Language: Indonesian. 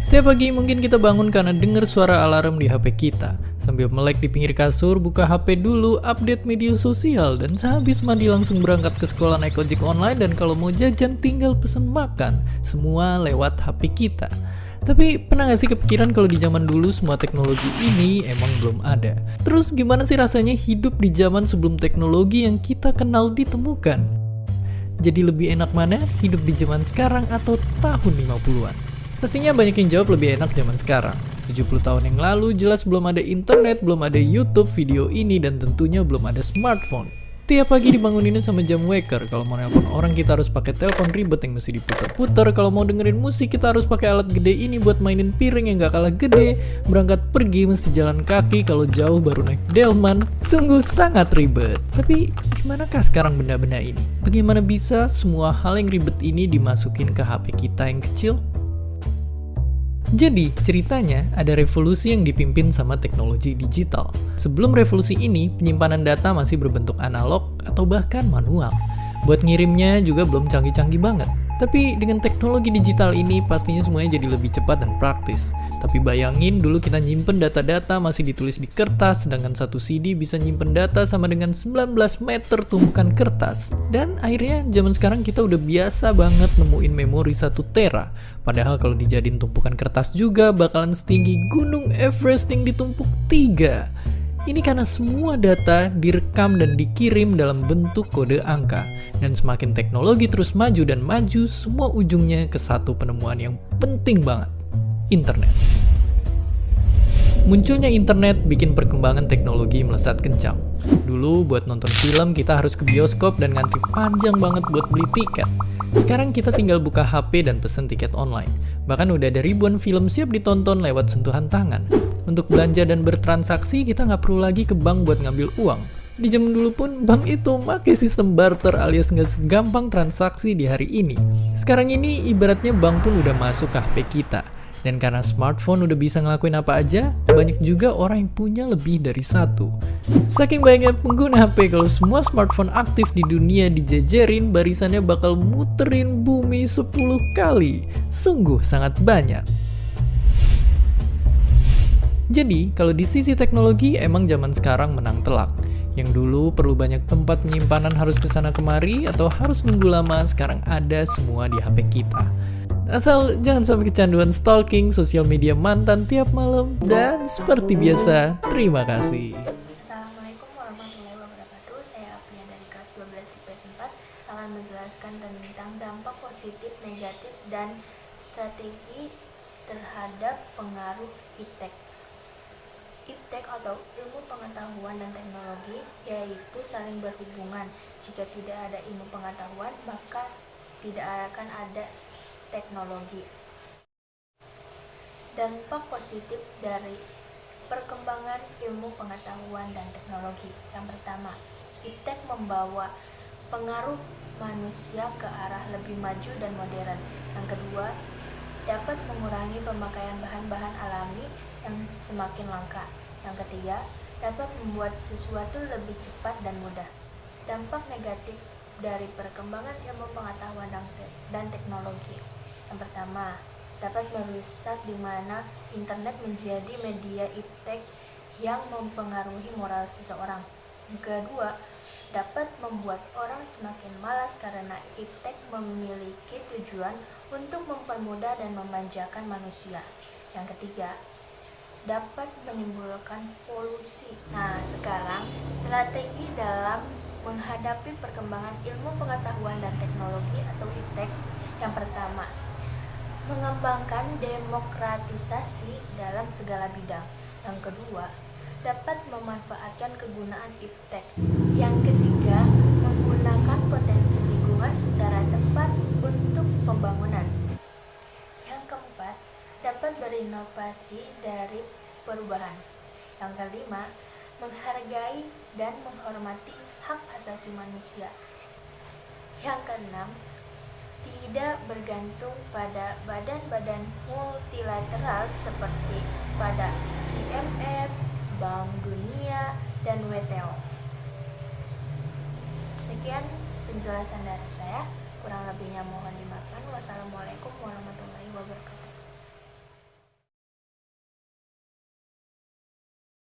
Setiap pagi mungkin kita bangun karena dengar suara alarm di HP kita. Sambil melek di pinggir kasur, buka HP dulu, update media sosial, dan sehabis mandi langsung berangkat ke sekolah naik ojek online, dan kalau mau jajan tinggal pesen makan. Semua lewat HP kita. Tapi pernah gak sih kepikiran kalau di zaman dulu semua teknologi ini emang belum ada? Terus gimana sih rasanya hidup di zaman sebelum teknologi yang kita kenal ditemukan? Jadi lebih enak mana hidup di zaman sekarang atau tahun 50-an? Pastinya banyak yang jawab lebih enak zaman sekarang. 70 tahun yang lalu jelas belum ada internet, belum ada YouTube, video ini, dan tentunya belum ada smartphone. Tiap pagi dibanguninnya sama jam waker. Kalau mau nelpon orang kita harus pakai telepon ribet yang mesti diputar-putar. Kalau mau dengerin musik kita harus pakai alat gede ini buat mainin piring yang gak kalah gede. Berangkat pergi mesti jalan kaki, kalau jauh baru naik delman. Sungguh sangat ribet. Tapi dimanakah sekarang benda-benda ini? Bagaimana bisa semua hal yang ribet ini dimasukin ke HP kita yang kecil? Jadi, ceritanya ada revolusi yang dipimpin sama teknologi digital. Sebelum revolusi ini, penyimpanan data masih berbentuk analog atau bahkan manual. Buat ngirimnya juga belum canggih-canggih banget. Tapi dengan teknologi digital ini pastinya semuanya jadi lebih cepat dan praktis. Tapi bayangin dulu kita nyimpen data-data masih ditulis di kertas, sedangkan satu CD bisa nyimpen data sama dengan 19 meter tumpukan kertas. Dan akhirnya zaman sekarang kita udah biasa banget nemuin memori 1 tera. Padahal kalau dijadiin tumpukan kertas juga bakalan setinggi Gunung Everest yang ditumpuk 3. Ini karena semua data direkam dan dikirim dalam bentuk kode angka. Dan semakin teknologi terus maju dan maju, semua ujungnya ke satu penemuan yang penting banget. Internet. Munculnya internet bikin perkembangan teknologi melesat kencang. Dulu buat nonton film kita harus ke bioskop dan ngantri panjang banget buat beli tiket. Sekarang kita tinggal buka HP dan pesen tiket online. Bahkan udah ada ribuan film siap ditonton lewat sentuhan tangan. Untuk belanja dan bertransaksi kita nggak perlu lagi ke bank buat ngambil uang. Di zaman dulu pun bank itu pakai sistem barter alias nggak segampang transaksi di hari ini. Sekarang ini ibaratnya bank pun udah masuk ke HP kita. Dan karena smartphone udah bisa ngelakuin apa aja, banyak juga orang yang punya lebih dari satu. Saking banyaknya pengguna HP, kalau semua smartphone aktif di dunia dijejerin, barisannya bakal muterin bumi 10 kali. Sungguh sangat banyak. Jadi, kalau di sisi teknologi, emang zaman sekarang menang telak. Yang dulu perlu banyak tempat penyimpanan harus kesana kemari, atau harus nunggu lama, sekarang ada semua di HP kita. Asal jangan sampai kecanduan stalking sosial media mantan tiap malam. Dan seperti biasa, terima kasih. Assalamualaikum warahmatullahi wabarakatuh. Saya Apria dari kelas 12 IPS 4 akan menjelaskan tentang dampak positif, negatif, dan strategi terhadap pengaruh iptek. Iptek atau ilmu pengetahuan dan teknologi yaitu saling berhubungan. Jika tidak ada ilmu pengetahuan, maka tidak akan ada teknologi. Dampak positif dari perkembangan ilmu pengetahuan dan teknologi. Yang pertama, iptek membawa pengaruh manusia ke arah lebih maju dan modern. Yang kedua, dapat mengurangi pemakaian bahan-bahan alami yang semakin langka. Yang ketiga, dapat membuat sesuatu lebih cepat dan mudah. Dampak negatif dari perkembangan ilmu pengetahuan dan teknologi. Yang pertama, dapat merusak di mana internet menjadi media iptek yang mempengaruhi moral seseorang. Yang kedua, dapat membuat orang semakin malas karena iptek memiliki tujuan untuk mempermudah dan memanjakan manusia. Yang ketiga, dapat menimbulkan polusi. Nah, sekarang strategi dalam menghadapi perkembangan ilmu pengetahuan dan teknologi atau iptek. Yang pertama, mengembangkan demokratisasi dalam segala bidang. Yang kedua, dapat memanfaatkan kegunaan iptek. Yang ketiga, menggunakan potensi lingkungan secara tepat untuk pembangunan. Yang keempat, dapat berinovasi dari perubahan. Yang kelima, menghargai dan menghormati hak asasi manusia. Yang keenam, tidak bergantung pada badan-badan multilateral seperti pada IMF, Bank Dunia, dan WTO. Sekian penjelasan dari saya, kurang lebihnya mohon dimaafkan. Wassalamualaikum warahmatullahi wabarakatuh.